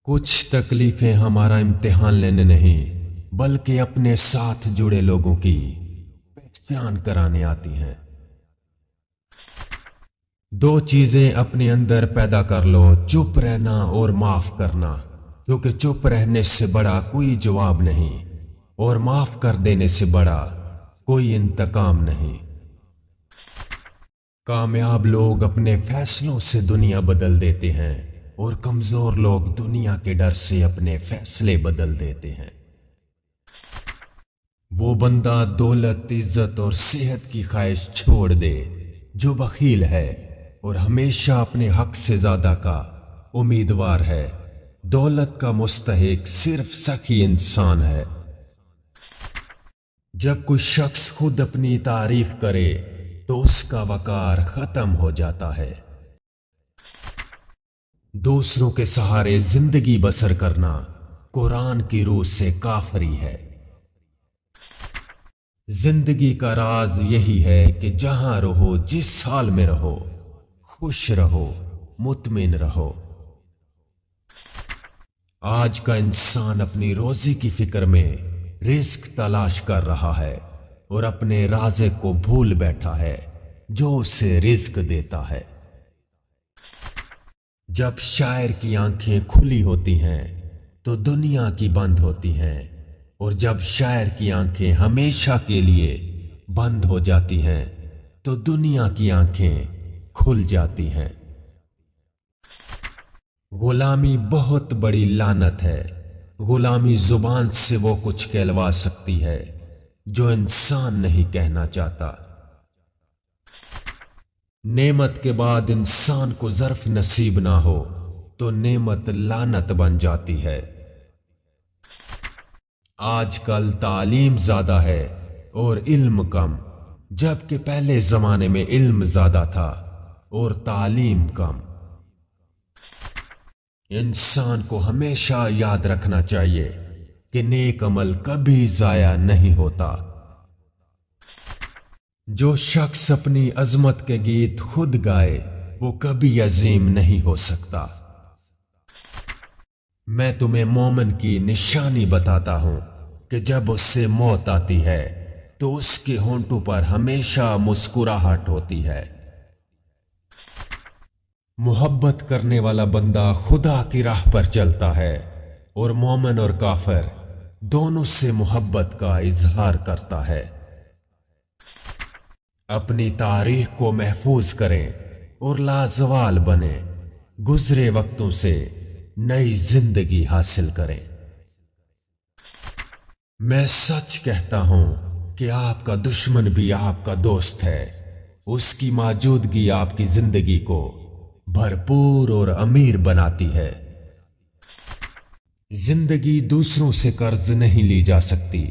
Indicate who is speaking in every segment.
Speaker 1: کچھ تکلیفیں ہمارا امتحان لینے نہیں بلکہ اپنے ساتھ جڑے لوگوں کی پہچان کرانے آتی ہیں۔ دو چیزیں اپنے اندر پیدا کر لو، چپ رہنا اور معاف کرنا، کیونکہ چپ رہنے سے بڑا کوئی جواب نہیں اور معاف کر دینے سے بڑا کوئی انتقام نہیں۔ کامیاب لوگ اپنے فیصلوں سے دنیا بدل دیتے ہیں اور کمزور لوگ دنیا کے ڈر سے اپنے فیصلے بدل دیتے ہیں۔ وہ بندہ دولت، عزت اور صحت کی خواہش چھوڑ دے جو بخیل ہے اور ہمیشہ اپنے حق سے زیادہ کا امیدوار ہے۔ دولت کا مستحق صرف سخی انسان ہے۔ جب کوئی شخص خود اپنی تعریف کرے تو اس کا وقار ختم ہو جاتا ہے۔ دوسروں کے سہارے زندگی بسر کرنا قرآن کی روح سے کافری ہے۔ زندگی کا راز یہی ہے کہ جہاں رہو، جس حال میں رہو، خوش رہو، مطمئن رہو۔ آج کا انسان اپنی روزی کی فکر میں رزق تلاش کر رہا ہے اور اپنے رازق کو بھول بیٹھا ہے جو اسے رزق دیتا ہے۔ جب شاعر کی آنکھیں کھلی ہوتی ہیں تو دنیا کی بند ہوتی ہیں، اور جب شاعر کی آنکھیں ہمیشہ کے لیے بند ہو جاتی ہیں تو دنیا کی آنکھیں کھل جاتی ہیں۔ غلامی بہت بڑی لعنت ہے۔ غلامی زبان سے وہ کچھ کہلوا سکتی ہے جو انسان نہیں کہنا چاہتا۔ نعمت کے بعد انسان کو ظرف نصیب نہ ہو تو نعمت لعنت بن جاتی ہے۔ آج کل تعلیم زیادہ ہے اور علم کم، جبکہ پہلے زمانے میں علم زیادہ تھا اور تعلیم کم۔ انسان کو ہمیشہ یاد رکھنا چاہیے کہ نیک عمل کبھی ضائع نہیں ہوتا۔ جو شخص اپنی عظمت کے گیت خود گائے وہ کبھی عظیم نہیں ہو سکتا۔ میں تمہیں مومن کی نشانی بتاتا ہوں کہ جب اس سے موت آتی ہے تو اس کے ہونٹوں پر ہمیشہ مسکراہٹ ہوتی ہے۔ محبت کرنے والا بندہ خدا کی راہ پر چلتا ہے اور مومن اور کافر دونوں سے محبت کا اظہار کرتا ہے۔ اپنی تاریخ کو محفوظ کریں اور لازوال بنیں، گزرے وقتوں سے نئی زندگی حاصل کریں۔ میں سچ کہتا ہوں کہ آپ کا دشمن بھی آپ کا دوست ہے۔ اس کی موجودگی آپ کی زندگی کو بھرپور اور امیر بناتی ہے۔ زندگی دوسروں سے قرض نہیں لی جا سکتی،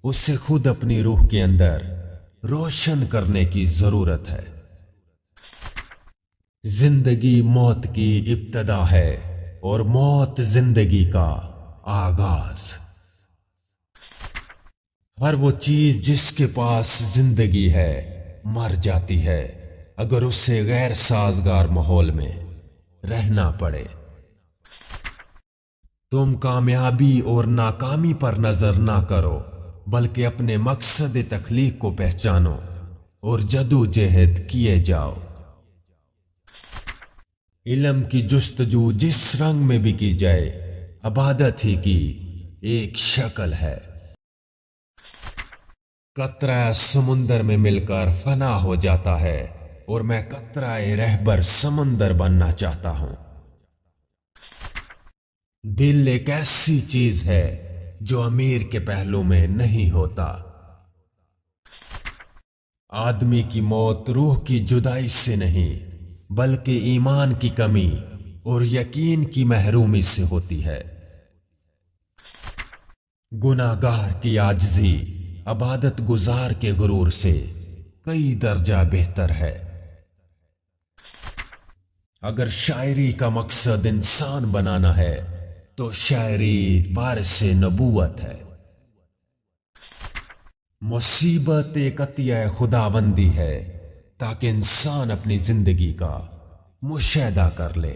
Speaker 1: اسے خود اپنی روح کے اندر روشن کرنے کی ضرورت ہے۔ زندگی موت کی ابتدا ہے اور موت زندگی کا آغاز۔ ہر وہ چیز جس کے پاس زندگی ہے مر جاتی ہے اگر اسے غیر سازگار ماحول میں رہنا پڑے۔ تم کامیابی اور ناکامی پر نظر نہ کرو بلکہ اپنے مقصد تخلیق کو پہچانو اور جدوجہد کیے جاؤ۔ علم کی جستجو جس رنگ میں بھی کی جائے عبادت ہی کی ایک شکل ہے۔ قطرہ سمندر میں مل کر فنا ہو جاتا ہے اور میں قطرہ رہبر سمندر بننا چاہتا ہوں۔ دل ایک ایسی چیز ہے جو امیر کے پہلو میں نہیں ہوتا۔ آدمی کی موت روح کی جدائی سے نہیں بلکہ ایمان کی کمی اور یقین کی محرومی سے ہوتی ہے۔ گناہ گار کی عاجزی عبادت گزار کے غرور سے کئی درجہ بہتر ہے۔ اگر شاعری کا مقصد انسان بنانا ہے تو شاعری وارث نبوت ہے۔ مصیبت ایک عطیہ خداوندی ہے تاکہ انسان اپنی زندگی کا مشاہدہ کر لے۔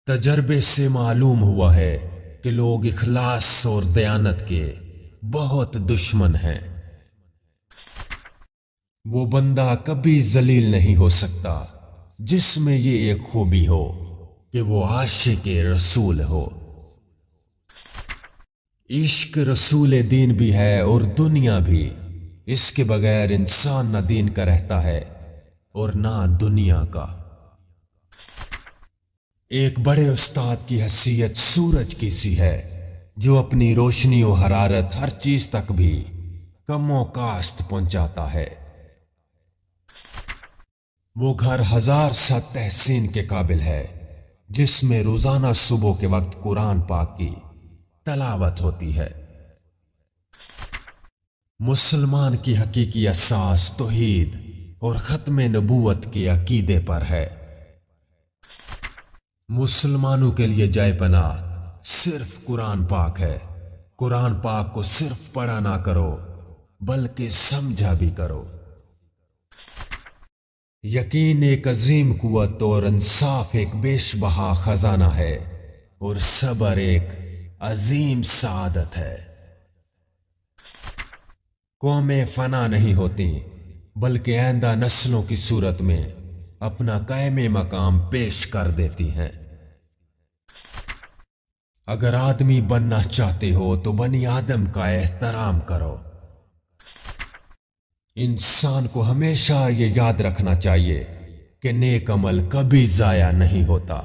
Speaker 1: تجربے سے معلوم ہوا ہے کہ لوگ اخلاص اور دیانت کے بہت دشمن ہیں۔ وہ بندہ کبھی ذلیل نہیں ہو سکتا جس میں یہ ایک خوبی ہو کہ وہ عاشق رسول ہو۔ عشق رسول دین بھی ہے اور دنیا بھی، اس کے بغیر انسان نہ دین کا رہتا ہے اور نہ دنیا کا۔ ایک بڑے استاد کی حیثیت سورج کی سی ہے جو اپنی روشنی و حرارت ہر چیز تک بھی کم و کاست پہنچاتا ہے۔ وہ گھر ہزار سا تحسین کے قابل ہے جس میں روزانہ صبح کے وقت قرآن پاک کی تلاوت ہوتی ہے۔ مسلمان کی حقیقی اساس توحید اور ختم نبوت کے عقیدے پر ہے۔ مسلمانوں کے لیے جائے پناہ صرف قرآن پاک ہے۔ قرآن پاک کو صرف پڑھا نہ کرو بلکہ سمجھا بھی کرو۔ یقین ایک عظیم قوت اور انصاف ایک بیش بہا خزانہ ہے اور صبر ایک عظیم سعادت ہے۔ قومیں فنا نہیں ہوتی بلکہ آئندہ نسلوں کی صورت میں اپنا قائم مقام پیش کر دیتی ہیں۔ اگر آدمی بننا چاہتے ہو تو بنی آدم کا احترام کرو۔ انسان کو ہمیشہ یہ یاد رکھنا چاہیے کہ نیک عمل کبھی ضائع نہیں ہوتا۔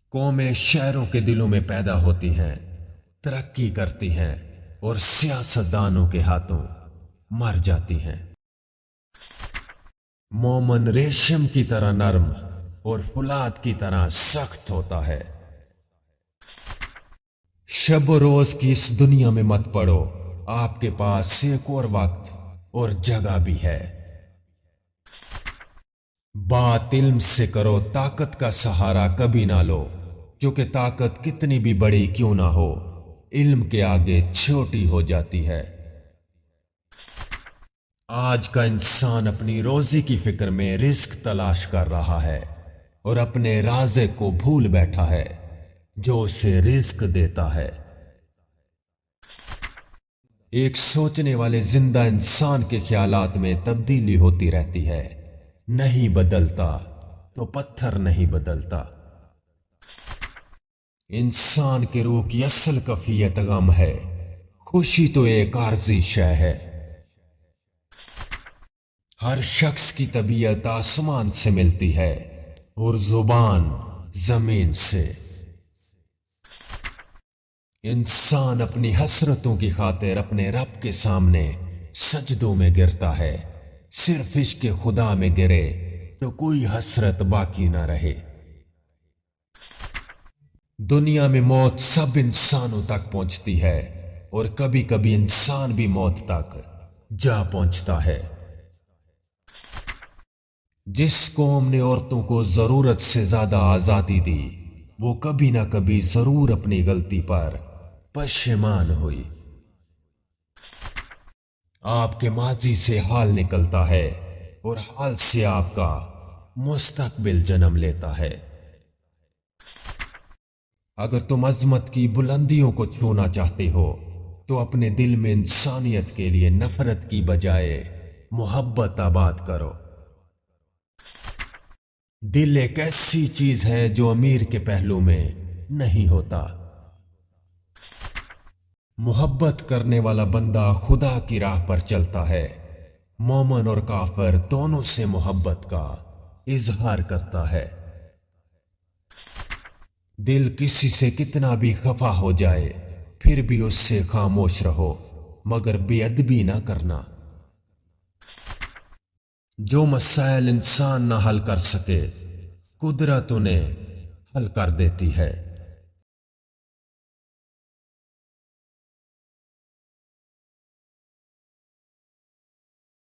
Speaker 1: قومیں شہروں کے دلوں میں پیدا ہوتی ہیں، ترقی کرتی ہیں اور سیاستدانوں کے ہاتھوں مر جاتی ہیں۔ مومن ریشم کی طرح نرم اور فولاد کی طرح سخت ہوتا ہے۔ شب و روز کی اس دنیا میں مت پڑو، آپ کے پاس ایک اور وقت اور جگہ بھی ہے۔ بات علم سے کرو، طاقت کا سہارا کبھی نہ لو، کیونکہ طاقت کتنی بھی بڑی کیوں نہ ہو علم کے آگے چھوٹی ہو جاتی ہے۔ آج کا انسان اپنی روزی کی فکر میں رزق تلاش کر رہا ہے اور اپنے رازق کو بھول بیٹھا ہے جو اسے رزق دیتا ہے۔ ایک سوچنے والے زندہ انسان کے خیالات میں تبدیلی ہوتی رہتی ہے، نہیں بدلتا تو پتھر نہیں بدلتا۔ انسان کے روح کی اصل کیفیت غم ہے، خوشی تو ایک عارضی شے ہے۔ ہر شخص کی طبیعت آسمان سے ملتی ہے اور زبان زمین سے۔ انسان اپنی حسرتوں کی خاطر اپنے رب کے سامنے سجدوں میں گرتا ہے، صرف عشق خدا میں گرے تو کوئی حسرت باقی نہ رہے۔ دنیا میں موت سب انسانوں تک پہنچتی ہے اور کبھی کبھی انسان بھی موت تک جا پہنچتا ہے۔ جس قوم نے عورتوں کو ضرورت سے زیادہ آزادی دی وہ کبھی نہ کبھی ضرور اپنی غلطی پر پشیمان ہوئی۔ آپ کے ماضی سے حال نکلتا ہے اور حال سے آپ کا مستقبل جنم لیتا ہے۔ اگر تم عظمت کی بلندیوں کو چھونا چاہتے ہو تو اپنے دل میں انسانیت کے لیے نفرت کی بجائے محبت آباد کرو۔ دل ایک ایسی چیز ہے جو امیر کے پہلو میں نہیں ہوتا۔ محبت کرنے والا بندہ خدا کی راہ پر چلتا ہے، مومن اور کافر دونوں سے محبت کا اظہار کرتا ہے۔ دل کسی سے کتنا بھی خفا ہو جائے پھر بھی اس سے خاموش رہو، مگر بے ادبی نہ کرنا۔ جو مسائل انسان نہ حل کر سکے قدرت انہیں حل کر دیتی ہے۔